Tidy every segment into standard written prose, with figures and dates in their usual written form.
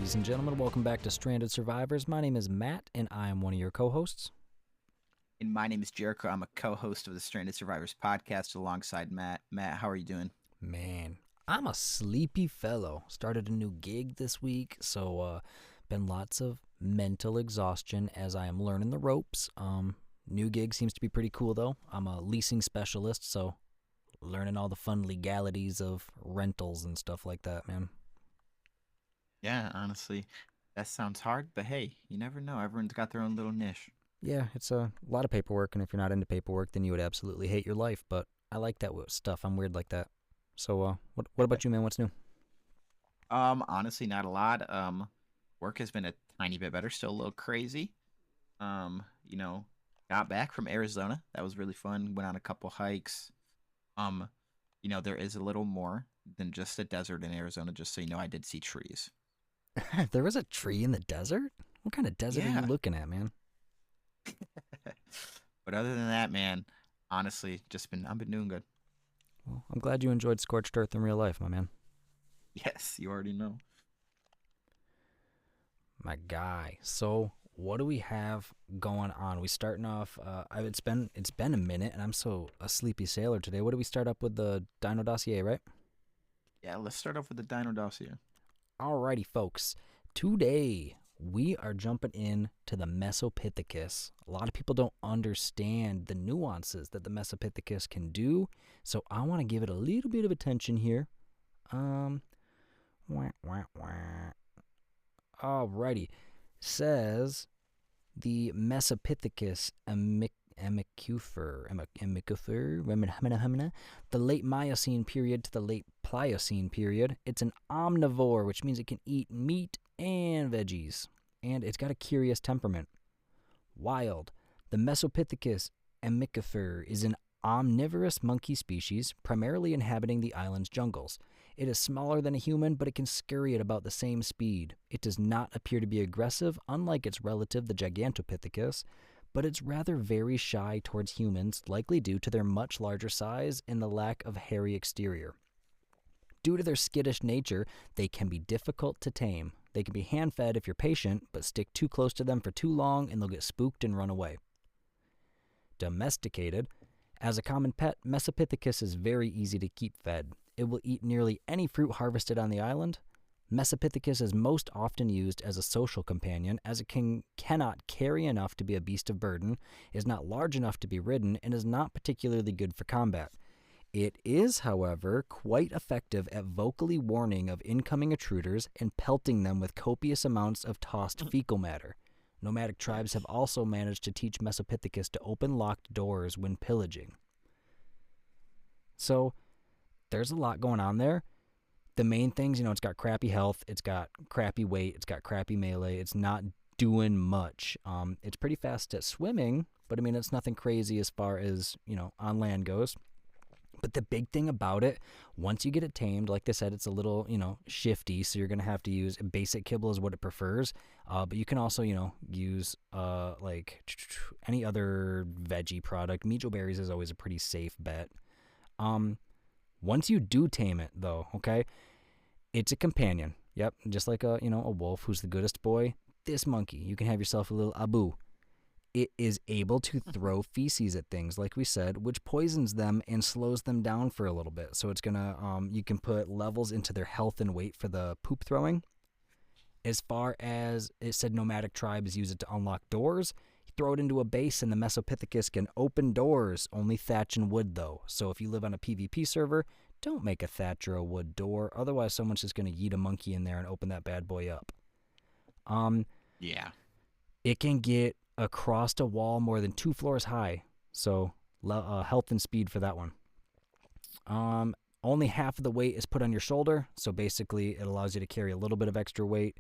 ladies and gentlemen. Welcome back to Stranded Survivors. My name is Matt, and I am one of your co-hosts. And my name is Jericho. I'm a co-host of the Stranded Survivors podcast alongside Matt. Matt, how are you doing? Man, I'm a sleepy fellow. Started a new gig this week, so been lots of mental exhaustion as I am learning the ropes. New gig seems to be pretty cool, though. I'm a leasing specialist, so learning all the fun legalities of rentals and stuff like that, man. Yeah, honestly, that sounds hard, but hey, you never know. Everyone's got their own little niche. Yeah, it's a lot of paperwork, and if you're not into paperwork, then you would absolutely hate your life, but I like that stuff. I'm weird like that. So, what about you, man? What's new? Honestly, not a lot. Work has been a tiny bit better, still a little crazy. Um, you know, got back from Arizona. That was really fun. Went on a couple hikes. Um, there is a little more than just a desert in Arizona, just so you know, I did see trees. There was a tree in the desert? What kind of desert are you Yeah. looking at, man? But other than that, man, honestly, I've been doing good. Well, I'm glad you enjoyed Scorched Earth in real life, my man. Yes, you already know. My guy. So, what do we have going on? We starting off. It's been a minute, and I'm so a sleepy sailor today. What do we start up with the Dino Dossier, right? Yeah, let's start off with the Dino Dossier. Alrighty, folks. Today we are jumping in to the Mesopithecus. A lot of people don't understand the nuances that the Mesopithecus can do, so I want to give it a little bit of attention here. Wah, wah, wah. Alrighty. Says the Mesopithecus amicufer, the late Miocene period to the late Pliocene period. It's an omnivore, which means it can eat meat and veggies. And it's got a curious temperament. Wild. The Mesopithecus amicufer is an omnivorous monkey species, primarily inhabiting the island's jungles. It is smaller than a human, but it can scurry at about the same speed. It does not appear to be aggressive, unlike its relative, the Gigantopithecus, but it's rather very shy towards humans, likely due to their much larger size and the lack of hairy exterior. Due to their skittish nature, they can be difficult to tame. They can be hand-fed if you're patient, but stick too close to them for too long and they'll get spooked and run away. Domesticated. As a common pet, Mesopithecus is very easy to keep fed. It will eat nearly any fruit harvested on the island. Mesopithecus is most often used as a social companion, as it cannot carry enough to be a beast of burden, is not large enough to be ridden, and is not particularly good for combat. It is, however, quite effective at vocally warning of incoming intruders and pelting them with copious amounts of tossed fecal matter. Nomadic tribes have also managed to teach Mesopithecus to open locked doors when pillaging. So, there's a lot going on there. The main things, it's got crappy health, it's got crappy weight, it's got crappy melee, it's not doing much. It's pretty fast at swimming, but it's nothing crazy as far as, on land goes. But the big thing about it, once you get it tamed, like they said, it's a little, shifty, so you're going to have to use basic kibble is what it prefers. But you can also, use like any other veggie product. Mijo berries is always a pretty safe bet. Once you do tame it, though, okay, it's a companion. Yep, just like a wolf who's the goodest boy. This monkey, you can have yourself a little Abu. It is able to throw feces at things, like we said, which poisons them and slows them down for a little bit. So it's gonna, you can put levels into their health and weight for the poop throwing. As far as it said, nomadic tribes use it to unlock doors. You throw it into a base, and the Mesopithecus can open doors. Only thatch and wood, though. So if you live on a PvP server, don't make a thatch or a wood door. Otherwise, someone's just gonna yeet a monkey in there and open that bad boy up. Yeah. It can get across a wall more than 2 floors high. So health and speed for that one. Only half of the weight is put on your shoulder. So basically it allows you to carry a little bit of extra weight.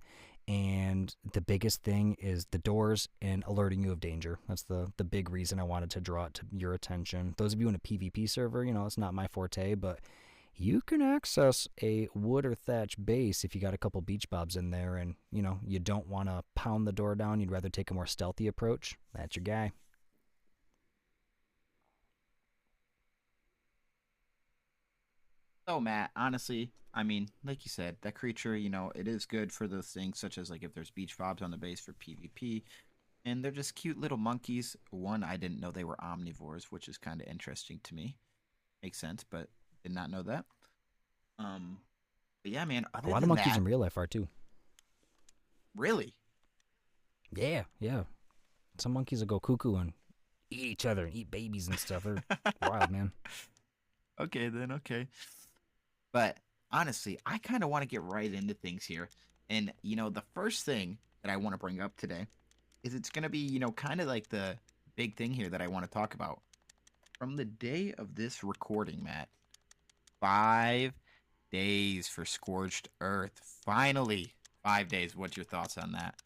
And the biggest thing is the doors and alerting you of danger. That's the big reason I wanted to draw it to your attention. Those of you in a PvP server, it's not my forte, but you can access a wood or thatch base if you got a couple beach bobs in there and, you don't want to pound the door down. You'd rather take a more stealthy approach. That's your guy. So Matt, honestly, I mean, like you said, that creature, it is good for those things such as like if there's beach fobs on the base for PvP, and they're just cute little monkeys. One, I didn't know they were omnivores, which is kind of interesting to me. Makes sense, but did not know that. Um, but yeah, man. A Other lot of than monkeys that, in real life are too. really, Yeah, yeah. Some monkeys will go cuckoo and eat each other and eat babies and stuff. They're wild, man. okay then, okay. But honestly, I kind of want to get right into things here, and the first thing that I want to bring up today is it's gonna be kind of like the big thing here that I want to talk about. From the day of this recording, Matt, 5 days for Scorched Earth. Finally, 5 days. What's your thoughts on that?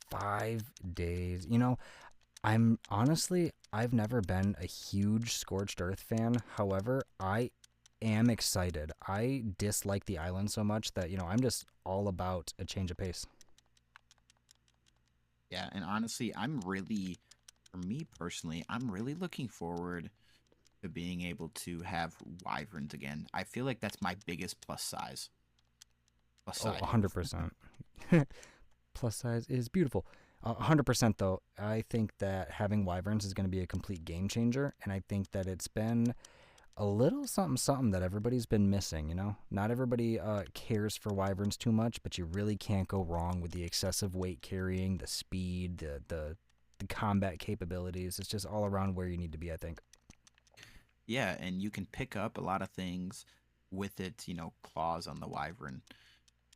5 days. I've never been a huge Scorched Earth fan. However, I am excited. I dislike the island so much that, I'm just all about a change of pace. Yeah, and honestly, for me personally, I'm really looking forward to being able to have wyverns again. I feel like that's my biggest plus size. Plus Oh, side. 100%. Plus size is beautiful. 100% though, I think that having wyverns is going to be a complete game changer. And I think that it's been a little something something that everybody's been missing. Not everybody cares for wyverns too much, but you really can't go wrong with the excessive weight carrying, the speed, the combat capabilities. It's just all around where you need to be, I think. Yeah, and you can pick up a lot of things with its, claws on the wyvern.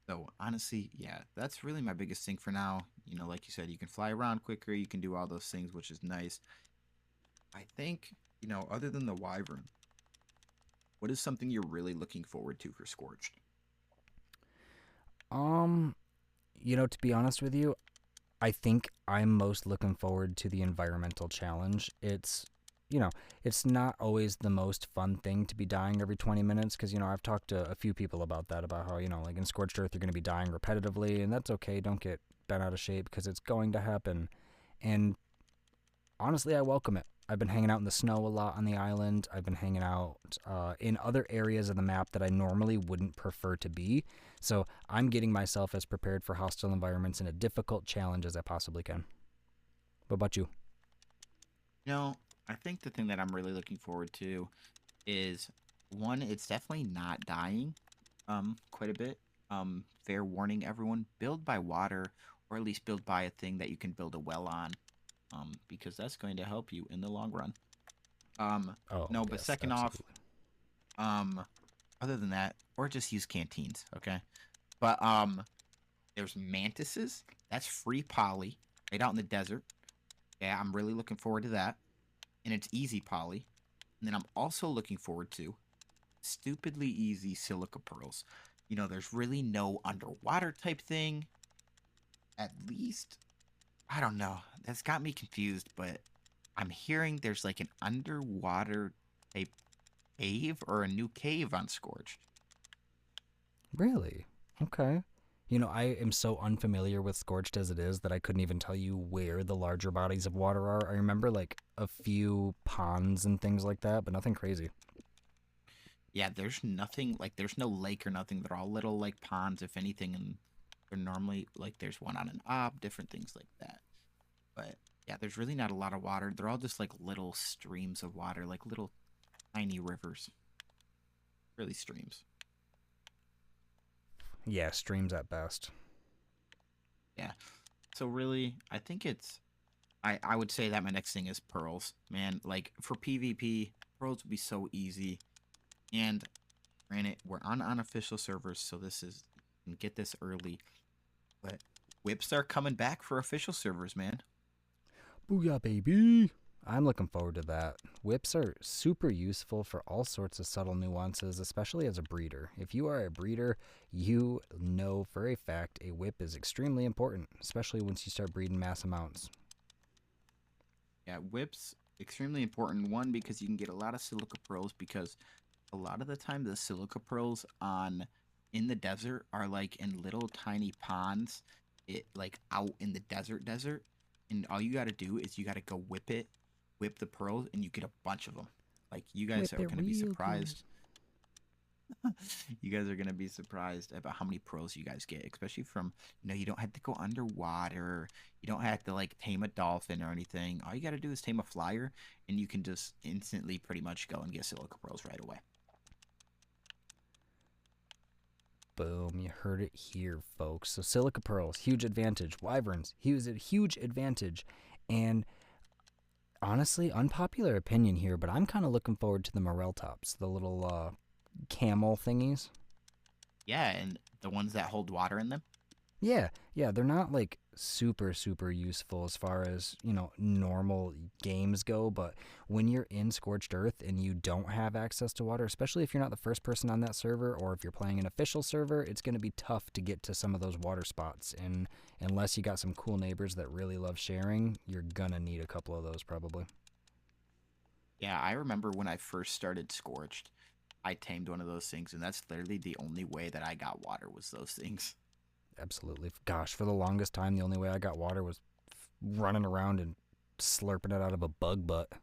So honestly, yeah, that's really my biggest thing for now. Like you said, you can fly around quicker, you can do all those things, which is nice. I think, other than the wyvern, what is something you're really looking forward to for Scorched? um to be honest with you, I think I'm most looking forward to the environmental challenge. It's not always the most fun thing to be dying every 20 minutes because, I've talked to a few people about that, about how, like in Scorched Earth, you're going to be dying repetitively, and that's okay. Don't get bent out of shape because it's going to happen. And honestly, I welcome it. I've been hanging out in the snow a lot on the island. I've been hanging out in other areas of the map that I normally wouldn't prefer to be. So I'm getting myself as prepared for hostile environments and a difficult challenge as I possibly can. What about you? I think the thing that I'm really looking forward to is one, it's definitely not dying quite a bit. Fair warning everyone, build by water or at least build by a thing that you can build a well on. Because that's going to help you in the long run. Oh, No, but yes, second off, absolutely. um, other than that, or just use canteens, okay? But there's mantises. That's free poly right out in the desert. Yeah, I'm really looking forward to that. And it's easy poly. And then I'm also looking forward to stupidly easy silica pearls. There's really no underwater type thing. At least, I don't know. That's got me confused, but I'm hearing there's like an underwater type cave or a new cave on Scorched. Really? Okay. I am so unfamiliar with Scorched as it is that I couldn't even tell you where the larger bodies of water are. I remember like a few ponds and things like that, but nothing crazy. Yeah, there's nothing like there's no lake or nothing. They're all little like ponds, if anything, and they're normally like there's one on an ob, different things like that. But yeah, there's really not a lot of water. They're all just like little streams of water, like little tiny rivers, really streams. Yeah, streams at best. Yeah. So really, I think I would say that my next thing is pearls, man. Like for PvP, pearls would be so easy. And granted, we're on unofficial servers, so this is you can get this early. But whips are coming back for official servers, man. Booyah, baby! I'm looking forward to that. Whips are super useful for all sorts of subtle nuances, especially as a breeder. If you are a breeder, you know for a fact a whip is extremely important, especially once you start breeding mass amounts. Yeah, whips extremely important. One because you can get a lot of silica pearls because a lot of the time the silica pearls on in the desert are like in little tiny ponds, it like out in the desert, and all you got to do is you got to go whip the pearls, and you get a bunch of them. Like you guys Whip are it gonna be real good. surprised. You guys are gonna be surprised about how many pearls you guys get, especially from, you don't have to go underwater. You don't have to like tame a dolphin or anything. All you gotta do is tame a flyer, and you can just instantly pretty much go and get silica pearls right away. Boom, you heard it here, folks. So silica pearls, huge advantage. Wyverns, huge advantage. And honestly, unpopular opinion here, but I'm kind of looking forward to the morel tops, the little camel thingies. Yeah, and the ones that hold water in them. Yeah, they're not like super useful as far as, normal games go, but when you're in Scorched Earth and you don't have access to water, especially if you're not the first person on that server or if you're playing an official server, it's going to be tough to get to some of those water spots. And unless you got some cool neighbors that really love sharing, you're going to need a couple of those probably. Yeah, I remember when I first started Scorched, I tamed one of those things, and that's literally the only way that I got water was those things. Absolutely. Gosh, for the longest time, the only way I got water was running around and slurping it out of a bug butt.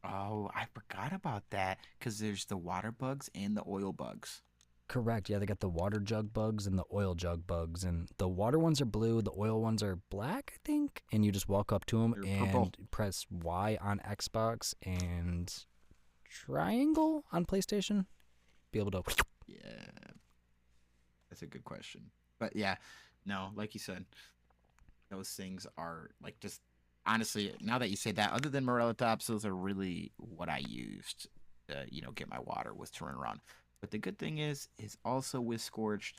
Oh, I forgot about that because there's the water bugs and the oil bugs. Correct. Yeah, they got the water jug bugs and the oil jug bugs, and the water ones are blue, the oil ones are black, I think. And you just walk up to them They're and purple. press Y on Xbox and triangle on PlayStation. Be able to. Yeah, that's a good question. But yeah, no, like you said, those things are like just honestly, now that you say that, other than Morella tops, those are really what I used to, get my water was to run around. But the good thing is also with Scorched,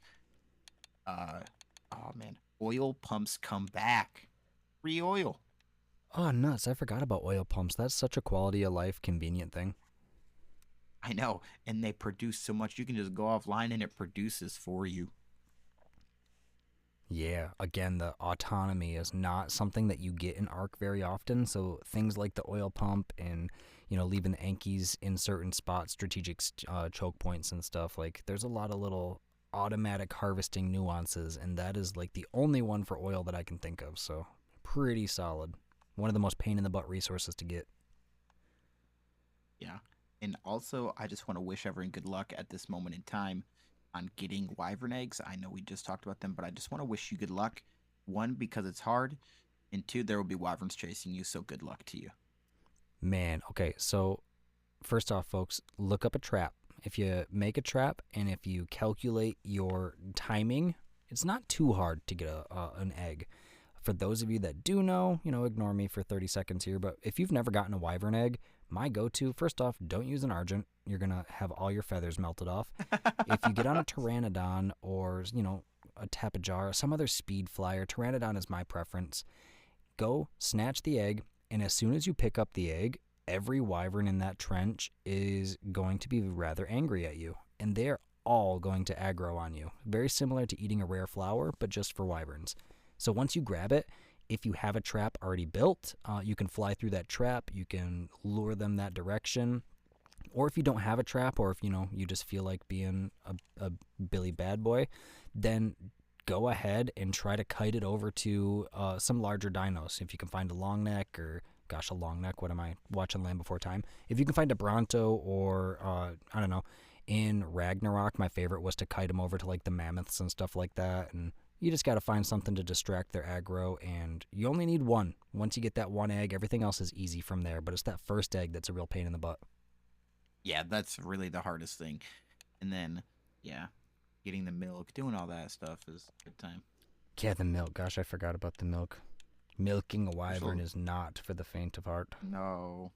uh, oh man, oil pumps come back. Free oil. Oh, nuts. I forgot about oil pumps. That's such a quality of life convenient thing. I know, and they produce so much. You can just go offline and it produces for you. Yeah, again, the autonomy is not something that you get in Ark very often. So things like the oil pump and, leaving the Ankies in certain spots, strategic choke points and stuff, like there's a lot of little automatic harvesting nuances, and that is like the only one for oil that I can think of. So pretty solid. One of the most pain in the butt resources to get. Yeah. And also, I just want to wish everyone good luck at this moment in time on getting wyvern eggs. I know we just talked about them, but I just want to wish you good luck. One, because it's hard, and two, there will be wyverns chasing you, so good luck to you. Man, okay, so first off, folks, look up a trap. If you make a trap and if you calculate your timing, it's not too hard to get an egg. For those of you that do know, ignore me for 30 seconds here, but if you've never gotten a wyvern egg, my go-to, first off, don't use an Argent. You're going to have all your feathers melted off. If you get on a Pteranodon or, a Tapajar, some other speed flyer, Pteranodon is my preference. Go snatch the egg, and as soon as you pick up the egg, every wyvern in that trench is going to be rather angry at you, and they're all going to aggro on you. Very similar to eating a rare flower, but just for wyverns. So once you grab it, if you have a trap already built, you can fly through that trap. You can lure them that direction. Or if you don't have a trap, or if you just feel like being a Billy bad boy, then go ahead and try to kite it over to some larger dinos. If you can find a long neck, or gosh, a long neck. What am I watching Land Before Time? If you can find a Bronto, or I don't know. In Ragnarok, my favorite was to kite them over to like the mammoths and stuff like that, and you just got to find something to distract their aggro, and you only need one. Once you get that one egg, everything else is easy from there, but it's that first egg that's a real pain in the butt. Yeah, that's really the hardest thing. And then, yeah, getting the milk, doing all that stuff is a good time. Yeah, the milk. Gosh, I forgot about the milk. Milking a wyvern There's is not for the faint of heart. No.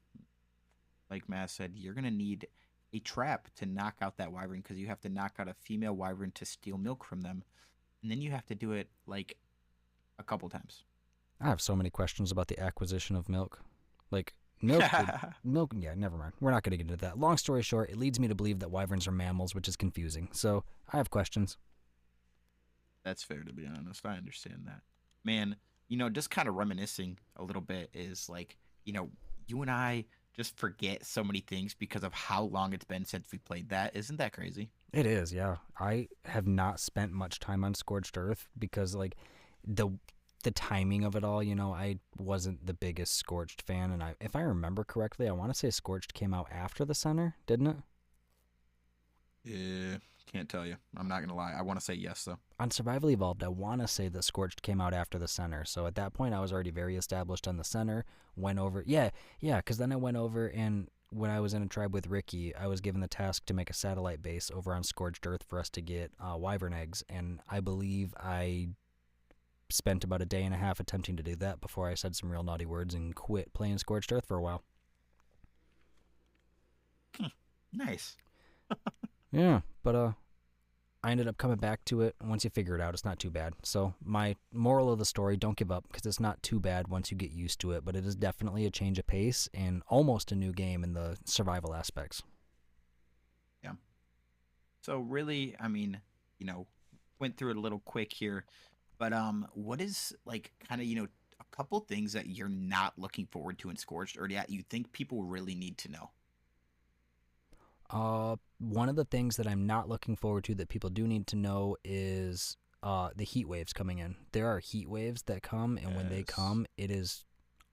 Like Matt said, you're going to need a trap to knock out that wyvern because you have to knock out a female wyvern to steal milk from them. And then you have to do it like a couple times. I have so many questions about the acquisition of milk. Like, milk, yeah, never mind. We're not going to get into that. Long story short, it leads me to believe that wyverns are mammals, which is confusing. So, I have questions. That's fair, to be honest. I understand that. Man, just kind of reminiscing a little bit is like, you and I just forget so many things because of how long it's been since we played that. Isn't that crazy? It is, yeah. I have not spent much time on Scorched Earth because, like, the timing of it all, I wasn't the biggest Scorched fan, and if I remember correctly, I want to say Scorched came out after the center, didn't it? Yeah, can't tell you. I'm not gonna lie. I want to say yes though. On Survival Evolved, I want to say that Scorched came out after the center. So at that point, I was already very established on the center. Went over, yeah, because then I went over and when I was in a tribe with Ricky, I was given the task to make a satellite base over on Scorched Earth for us to get wyvern eggs. And I believe I spent about a day and a half attempting to do that before I said some real naughty words and quit playing Scorched Earth for a while. Nice. Yeah, but I ended up coming back to it. Once you figure it out, it's not too bad. So my moral of the story, don't give up because it's not too bad once you get used to it, but it is definitely a change of pace and almost a new game in the survival aspects. Yeah. So really, I mean, you know, went through it a little quick here, but what is like kind of, a couple things that you're not looking forward to in Scorched or that you think people really need to know? One of the things that I'm not looking forward to that people do need to know is the heat waves coming in. There are heat waves that come, and when they Yes. come, it is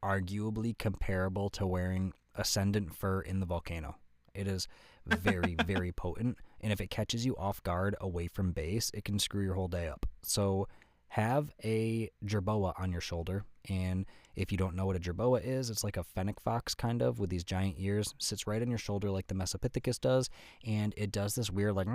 arguably comparable to wearing ascendant fur in the volcano. It is very, very potent, and if it catches you off guard away from base, it can screw your whole day up. So have a jerboa on your shoulder, and if you don't know what a jerboa is, it's like a fennec fox kind of with these giant ears, sits right on your shoulder like the Mesopithecus does, and it does this weird like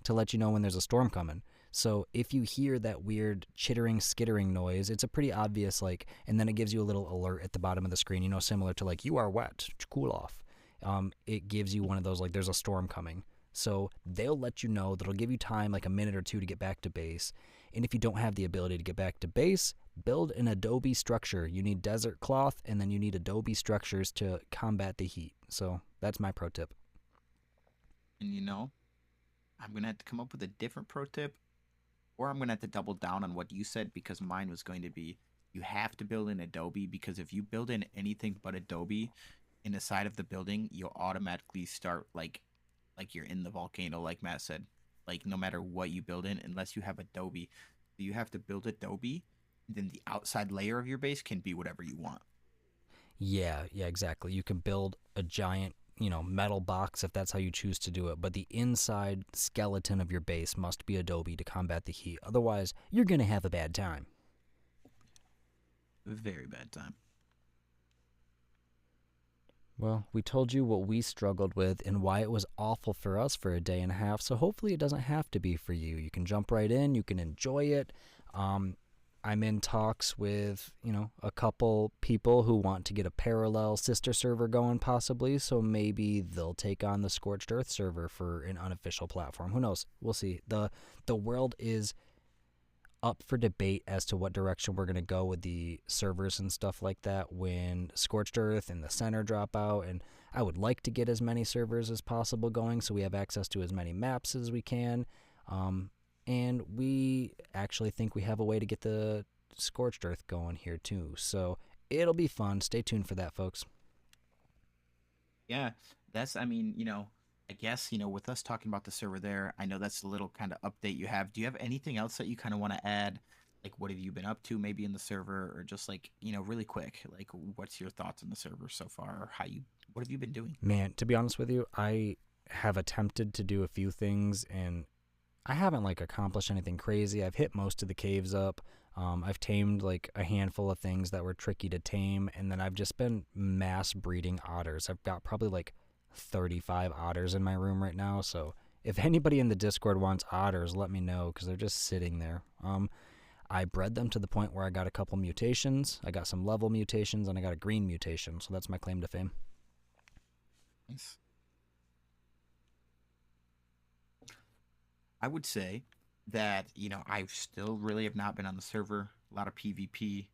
to let you know when there's a storm coming. So if you hear that weird chittering, skittering noise, it's a pretty obvious like, and then it gives you a little alert at the bottom of the screen, similar to like you are wet, cool off. It gives you one of those like there's a storm coming. So they'll let you know. That'll give you time like a minute or two to get back to base. And if you don't have the ability to get back to base, build an adobe structure. You need desert cloth, and then you need adobe structures to combat the heat. So that's my pro tip. And I'm gonna have to come up with a different pro tip, or I'm gonna have to double down on what you said because mine was going to be you have to build in Adobe because if you build in anything but Adobe in the side of the building, you'll automatically start like you're in the volcano, like Matt said. Like no matter what you build in, unless you have Adobe, you have to build Adobe. Then the outside layer of your base can be whatever you want. Yeah, exactly. You can build a giant, metal box if that's how you choose to do it, but the inside skeleton of your base must be adobe to combat the heat. Otherwise, you're going to have a bad time. Very bad time. Well, we told you what we struggled with and why it was awful for us for a day and a half, so hopefully it doesn't have to be for you. You can jump right in, you can enjoy it. Um, I'm in talks with, a couple people who want to get a parallel sister server going possibly, so maybe they'll take on the Scorched Earth server for an unofficial platform. Who knows? We'll see. The world is up for debate as to what direction we're going to go with the servers and stuff like that when Scorched Earth and the center drop out. And I would like to get as many servers as possible going so we have access to as many maps as we can. And we actually think we have a way to get the Scorched Earth going here too. So it'll be fun. Stay tuned for that, folks. Yeah, I mean, I guess, with us talking about the server there, I know that's a little kind of update you have. Do you have anything else that you kind of want to add? Like, what have you been up to maybe in the server or just like, really quick, like, what's your thoughts on the server so far or what have you been doing? Man, to be honest with you, I have attempted to do a few things and I haven't like accomplished anything crazy. I've hit most of the caves up. I've tamed like a handful of things that were tricky to tame, and then I've just been mass breeding otters. I've got probably like 35 otters in my room right now. So if anybody in the Discord wants otters, let me know because they're just sitting there. I bred them to the point where I got a couple mutations. I got some level mutations, and I got a green mutation. So that's my claim to fame. Nice. I would say that, I still really have not been on the server. A lot of PvP.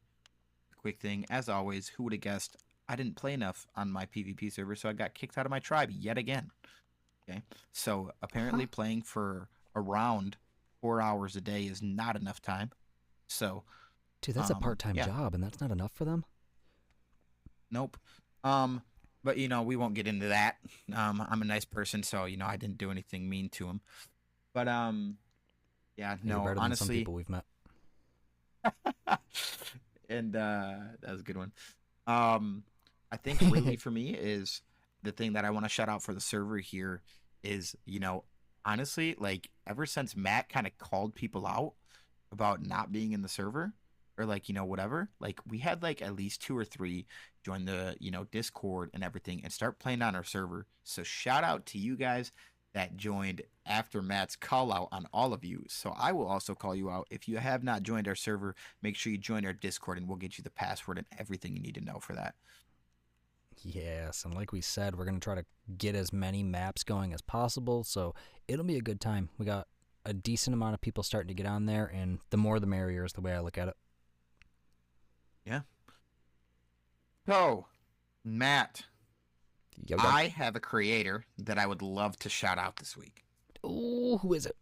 Quick thing, as always, who would have guessed I didn't play enough on my PvP server, so I got kicked out of my tribe yet again. Okay. So apparently playing for around 4 hours a day is not enough time. So, Dude, that's a part-time yeah, job, and that's not enough for them? nope. But we won't get into that. I'm a nice person, so I didn't do anything mean to him. But yeah, You're no, better than some honestly, people we've met. and that was a good one. I think really for me is the thing that I want to shout out for the server here is, honestly, like ever since Matt kind of called people out about not being in the server or like, whatever, like we had like at least two or three join the, Discord and everything and start playing on our server. So shout out to you guys that joined after Matt's call out on all of you. So I will also call you out. If you have not joined our server, make sure you join our Discord and we'll get you the password and everything you need to know for that. Yes, and like we said, we're going to try to get as many maps going as possible, so it'll be a good time. We got a decent amount of people starting to get on there, and the more the merrier is the way I look at it. Yeah. So, Matt, Yo, I have a creator that I would love to shout out this week. Oh, who is it?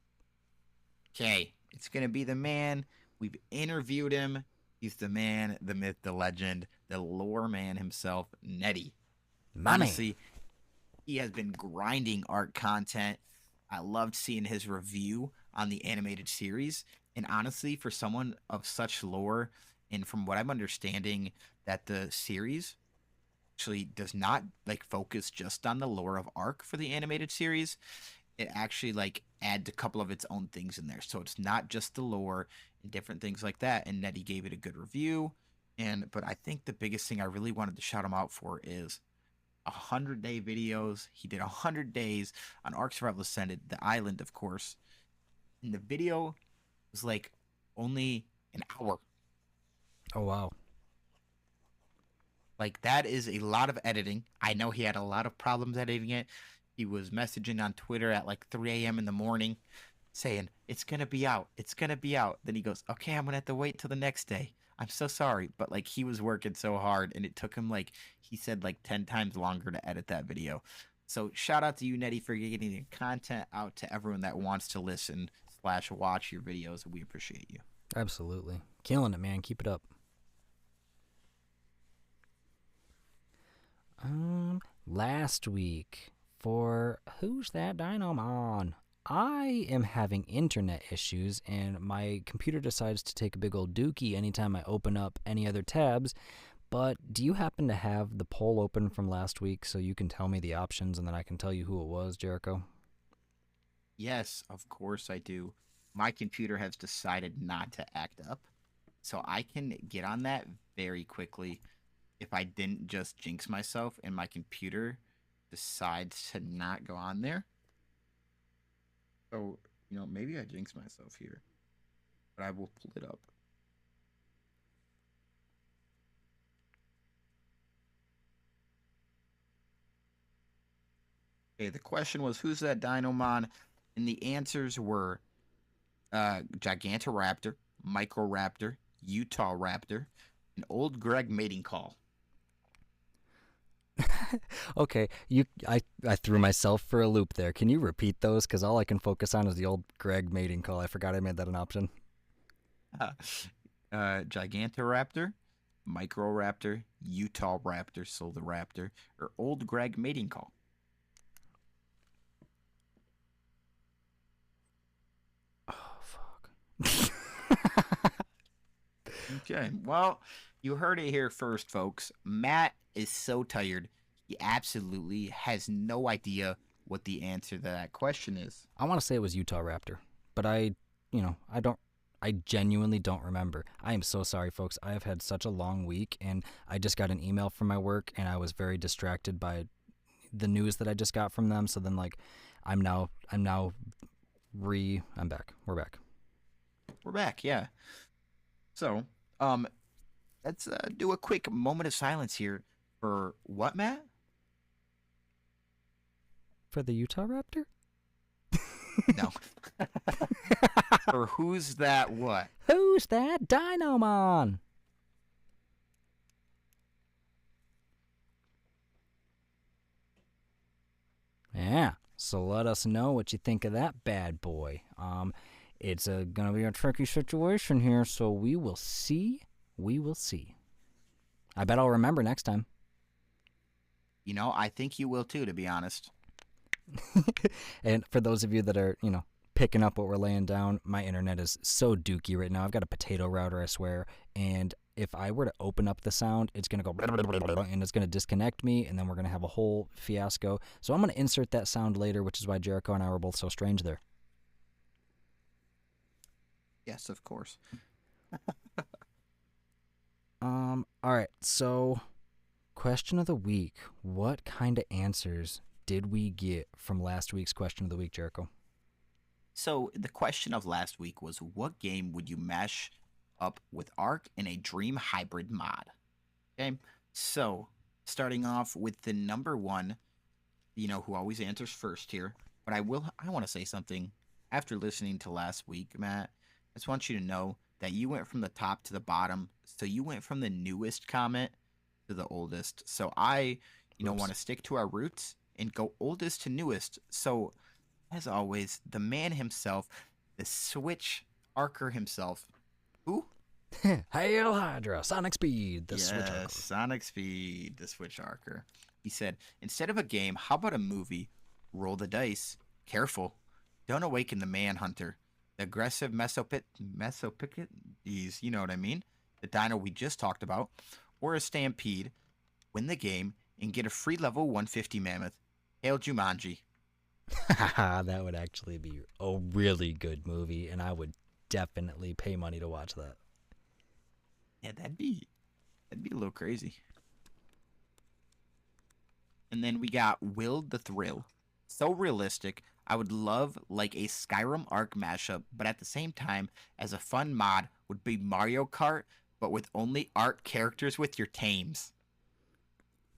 Okay, it's going to be the man. We've interviewed him. He's the man, the myth, the legend, the lore man himself, Netty. Honestly, he has been grinding Ark content. I loved seeing his review on the animated series. And honestly, for someone of such lore, and from what I'm understanding, that the series actually does not like focus just on the lore of Ark for the animated series. It actually like adds a couple of its own things in there. So it's not just the lore and different things like that. And Nettie gave it a good review. But I think the biggest thing I really wanted to shout him out for is 100-day videos. He did 100 days on Ark Survival Ascended, the island, of course. And the video was like only an hour. Oh, wow. Like, that is a lot of editing. I know he had a lot of problems editing it. He was messaging on Twitter at like 3 a.m. in the morning saying, it's going to be out. It's going to be out. Then he goes, okay, I'm going to have to wait till the next day. I'm so sorry. But like, he was working so hard and it took him like, he said like 10 times longer to edit that video. So shout out to you, Nettie, for getting the content out to everyone that wants to listen / watch your videos. We appreciate you. Absolutely. Killing it, man. Keep it up. Last week for Who's That Dynamon? I am having internet issues and my computer decides to take a big old dookie anytime I open up any other tabs. But do you happen to have the poll open from last week so you can tell me the options and then I can tell you who it was, Jericho? Yes, of course I do. My computer has decided not to act up, so I can get on that very quickly if I didn't just jinx myself and my computer decides to not go on there. So, maybe I jinx myself here, but I will pull it up. Okay, the question was, who's that Dinomon? And the answers were Gigantoraptor, Microraptor, Utah Raptor, and Old Greg Mating Call. Okay, I threw myself for a loop there. Can you repeat those? Because all I can focus on is the old Greg Mating Call. I forgot I made that an option. Gigantoraptor, Microraptor, Utah Raptor, so the Raptor, or Old Greg Mating Call. Oh, fuck. Okay, well, you heard it here first, folks. Matt is so tired. He absolutely has no idea what the answer to that question is. I want to say it was Utah Raptor, but I genuinely don't remember. I am so sorry, folks. I have had such a long week, and I just got an email from my work, and I was very distracted by the news that I just got from them. So then, like, I'm back. We're back. We're back, yeah. So, let's do a quick moment of silence here for what, Matt? For the Utah Raptor? No. For who's that what? Who's that Dinomon? Yeah, so let us know what you think of that bad boy. It's gonna be a tricky situation here, so we will see. We will see. I bet I'll remember next time. I think you will too, to be honest. And for those of you that are, picking up what we're laying down. My internet is so dookie right now. I've got a potato router, I swear. And if I were to open up the sound, it's going to go and it's going to disconnect me, and then we're going to have a whole fiasco. So I'm going to insert that sound later, which is why Jericho and I were both so strange there. Yes, of course. All right, so question of the week. What kind of answers did we get from last week's question of the week, Jericho? So the question of last week was, what game would you mash up with Ark in a dream hybrid mod? Okay, so starting off with the number one, who always answers first here. But I want to say something. After listening to last week, Matt, I just want you to know that you went from the top to the bottom. So you went from the newest comment to the oldest. So I, want to stick to our roots and go oldest to newest. So, as always, the man himself, the Switch Arker himself. Who? Hail Hydra, Sonic Speed, the Switch Arker. Sonic Speed, the Switch Arker. He said, instead of a game, how about a movie? Roll the dice. Careful. Don't awaken the manhunter. The aggressive Mesopicades, you know what I mean? The dino we just talked about. Or a stampede. Win the game and get a free level 150 mammoth. Hail Jumanji. That would actually be a really good movie, and I would definitely pay money to watch that. Yeah, that'd be a little crazy. And then we got Will the Thrill. So realistic. I would love like a Skyrim Ark mashup, but at the same time, as a fun mod, would be Mario Kart, but with only Ark characters with your tames.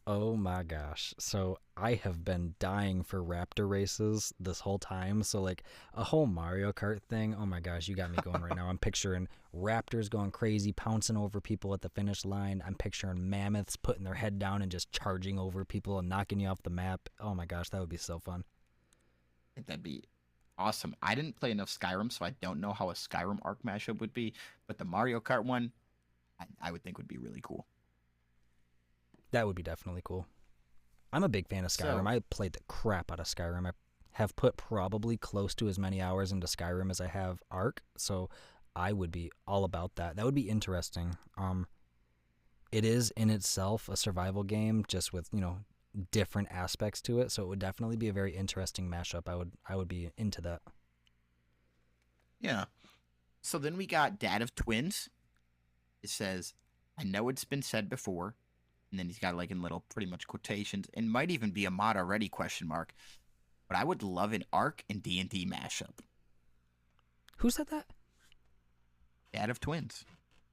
Oh my gosh. So I have been dying for raptor races this whole time. So like a whole Mario Kart thing. Oh my gosh, you got me going right now. I'm picturing raptors going crazy, pouncing over people at the finish line. I'm picturing mammoths putting their head down and just charging over people and knocking you off the map. Oh my gosh, that would be so fun. I think that'd be awesome. I didn't play enough Skyrim, so I don't know how a Skyrim Ark mashup would be, but the Mario Kart one, I would think would be really cool. That would be definitely cool. I'm a big fan of Skyrim. I played the crap out of Skyrim. I have put probably close to as many hours into Skyrim as I have Ark, so I would be all about that. That would be interesting. It is in itself a survival game, just with, different aspects to it, so it would definitely be a very interesting mashup. I would be into that. Yeah. So then we got Dad of Twins. It says, I know it's been said before, and then he's got like in little pretty much quotations, and might even be a mod already, question mark. But I would love an Ark and D&D mashup. Who said that? Dad of Twins.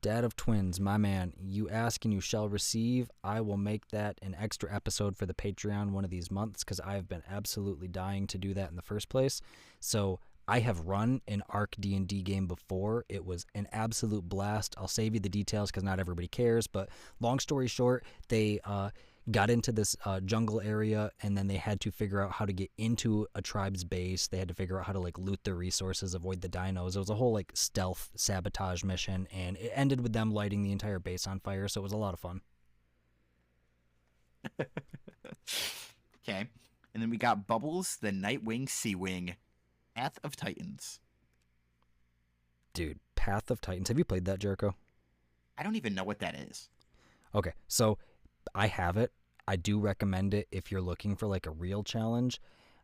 Dad of Twins, my man. You ask and you shall receive. I will make that an extra episode for the Patreon one of these months, because I've been absolutely dying to do that in the first place. So I have run an Ark D&D game before. It was an absolute blast. I'll save you the details because not everybody cares, but long story short, they got into this jungle area, and then they had to figure out how to get into a tribe's base. They had to figure out how to like loot their resources, avoid the dinos. It was a whole like stealth sabotage mission, and it ended with them lighting the entire base on fire, so it was a lot of fun. Okay. And then we got Bubbles, the Nightwing Sea-Wing. Path of Titans. Dude, Path of Titans. Have you played that, Jericho? I don't even know what that is. Okay, so I have it. I do recommend it if you're looking for like a real challenge.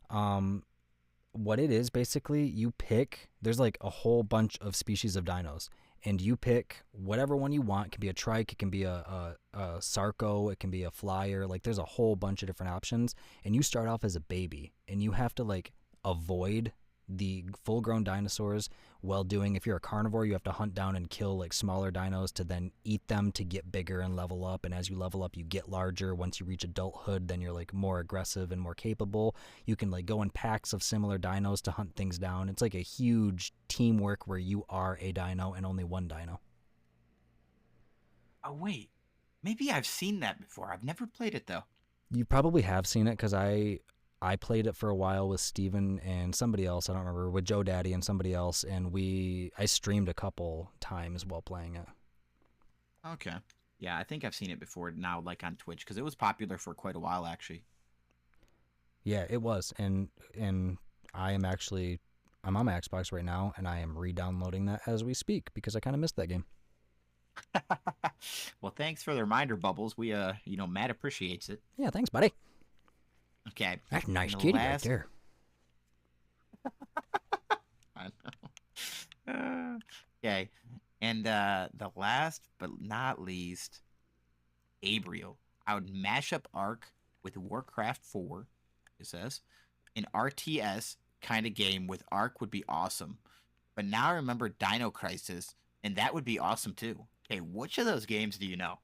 What it is, basically, you pick, there's like a whole bunch of species of dinos, and you pick whatever one you want. It can be a trike, it can be a sarco, it can be a flyer. Like there's a whole bunch of different options, and you start off as a baby, and you have to like avoid the full-grown dinosaurs while doing, if you're a carnivore, you have to hunt down and kill like smaller dinos to then eat them to get bigger and level up. And as you level up, you get larger. Once you reach adulthood, then you're like more aggressive and more capable. You can like go in packs of similar dinos to hunt things down. It's like a huge teamwork where you are a dino and only one dino. Oh wait, maybe I've seen that before. I've never played it though. You probably have seen it, because I played it for a while with Steven and somebody else, I don't remember, with Joe Daddy and somebody else, and I streamed a couple times while playing it. Okay. Yeah, I think I've seen it before now, like on Twitch, because it was popular for quite a while, actually. Yeah, it was, and I am actually I'm on my Xbox right now, and I am re-downloading that as we speak because I kind of missed that game. Well, thanks for the reminder, Bubbles. We Matt appreciates it. Yeah, thanks, buddy. Okay. That's a nice And the kitty right last there. I know. Okay. And the last but not least, Gabriel. I would mash up Ark with Warcraft 4, it says. An RTS kind of game with Ark would be awesome. But now I remember Dino Crisis, and that would be awesome too. Okay, which of those games do you know?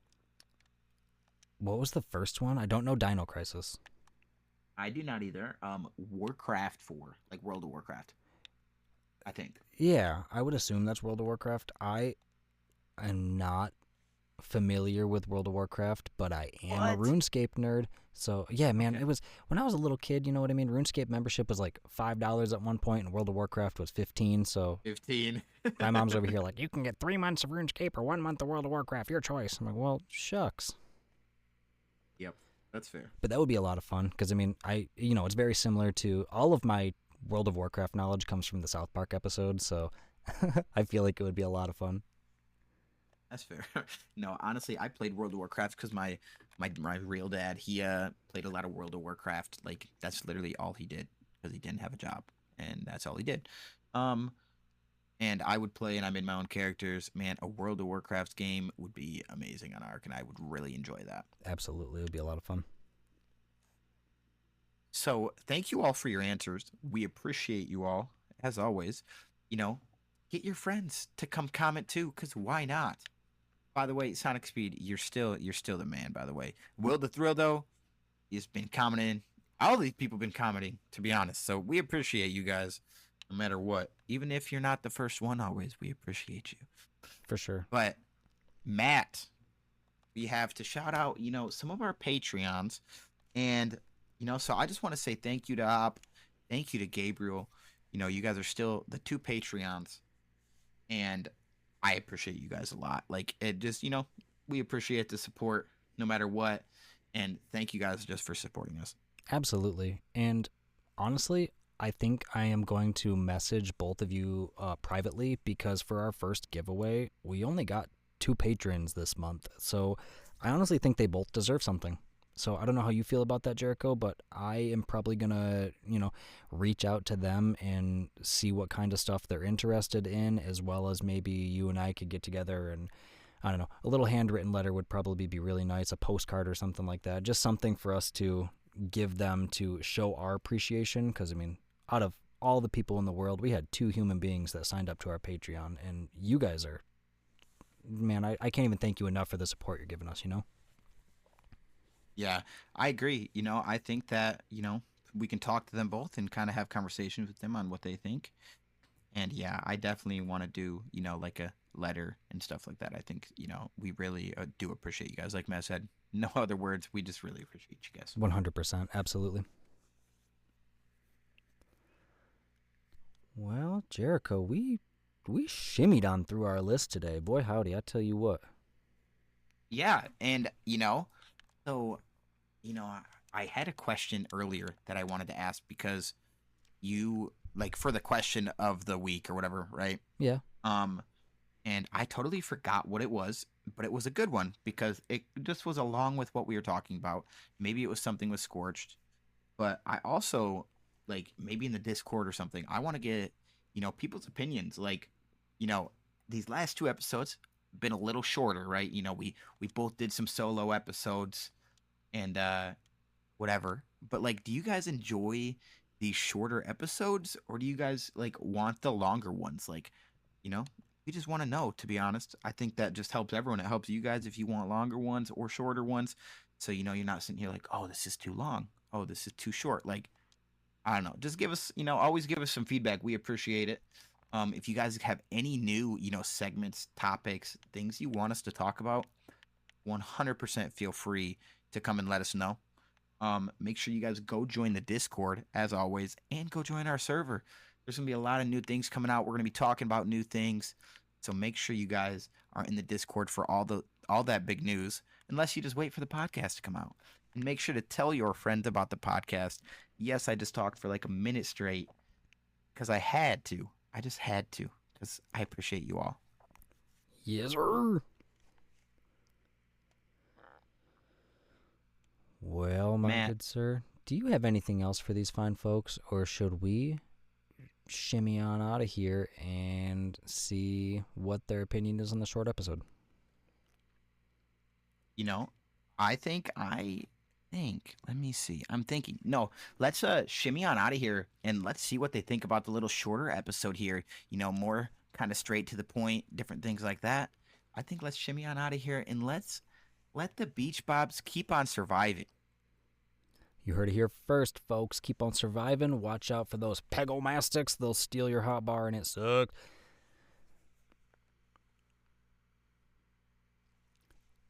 What was the first one? I don't know Dino Crisis. I do not either. Warcraft 4, like World of Warcraft, I think. Yeah, I would assume that's World of Warcraft. I am not familiar with World of Warcraft, but I am a What? RuneScape nerd. So yeah, man, Okay. it was when I was a little kid. You know what I mean? RuneScape membership was like $5 at one point, and World of Warcraft was 15. So 15. my mom's over here like, you can get 3 months of RuneScape or 1 month of World of Warcraft, your choice. I'm like, well, shucks. Yep, that's fair. But that would be a lot of fun because I mean, it's very similar to all of my World of Warcraft knowledge comes from the South Park episode. So I feel like it would be a lot of fun. That's fair. No, honestly, I played World of Warcraft because my real dad, he played a lot of World of Warcraft. Like that's literally all he did because he didn't have a job, and that's all he did. Um, and I would play, and I made my own characters. Man, a World of Warcraft game would be amazing on Ark, and I would really enjoy that. Absolutely, it would be a lot of fun. So thank you all for your answers. We appreciate you all as always. You know, get your friends to come comment too, because why not? By the way, Sonic Speed, you're still the man. By the way, Will the Thrill though, he's been commenting. All these people been commenting, to be honest. So we appreciate you guys, no matter what. Even if you're not the first one, always we appreciate you. For sure. But Matt, we have to shout out, some of our Patreons, and so I just want to say thank you to Op, thank you to Gabriel. You guys are still the two Patreons, and I appreciate you guys a lot. Like it just, we appreciate the support no matter what. And thank you guys just for supporting us. Absolutely. And honestly, I think I am going to message both of you privately because for our first giveaway, we only got 2 patrons this month. So I honestly think they both deserve something. So I don't know how you feel about that, Jericho, but I am probably going to, reach out to them and see what kind of stuff they're interested in, as well as maybe you and I could get together and, I don't know, a little handwritten letter would probably be really nice, a postcard or something like that. Just something for us to give them to show our appreciation because, I mean, out of all the people in the world, we had 2 human beings that signed up to our Patreon, and you guys are, man, I can't even thank you enough for the support you're giving us, Yeah, I agree. I think that, we can talk to them both and kind of have conversations with them on what they think. And yeah, I definitely want to do, like a letter and stuff like that. I think, we really do appreciate you guys. Like Matt said, no other words. We just really appreciate you guys. 100%. Absolutely. Well, Jericho, we shimmied on through our list today. Boy, howdy, I tell you what. Yeah. And, so, I had a question earlier that I wanted to ask because you, like, for the question of the week or whatever, right? Yeah. And I totally forgot what it was, but it was a good one because it just was along with what we were talking about. Maybe it was something with Scorched, but I also, like, maybe in the Discord or something, I want to get, people's opinions. Like, these last 2 episodes been a little shorter, right? We both did some solo episodes and whatever. But like, do you guys enjoy these shorter episodes, or do you guys like want the longer ones? Like, we just want to know. To be honest, I think that just helps everyone. It helps you guys if you want longer ones or shorter ones. So you're not sitting here like, oh, this is too long. Oh, this is too short. Like, I don't know. Just give us, always give us some feedback. We appreciate it. If you guys have any new, segments, topics, things you want us to talk about, 100% feel free to come and let us know. Make sure you guys go join the Discord as always, and go join our server. There's gonna be a lot of new things coming out. We're gonna be talking about new things, so make sure you guys are in the Discord for all that big news. Unless you just wait for the podcast to come out, and make sure to tell your friends about the podcast. Yes, I just talked for like a minute straight because I had to. I just had to because I appreciate you all. Yes, sir. Well, my Matt, good sir, do you have anything else for these fine folks, or should we shimmy on out of here and see what their opinion is on the short episode? you know, let me see. I'm thinking. No, let's shimmy on out of here and let's see what they think about the little shorter episode here. More kind of straight to the point, different things like that. I think let's shimmy on out of here and let's let the beach bobs keep on surviving. You heard it here first, folks. Keep on surviving. Watch out for those pegomastics. They'll steal your hot bar, and it sucks.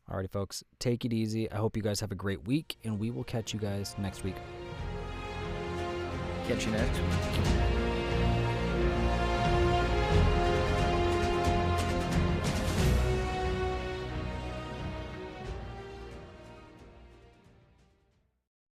Alrighty, folks. Take it easy. I hope you guys have a great week, and we will catch you guys next week. Catch you next week.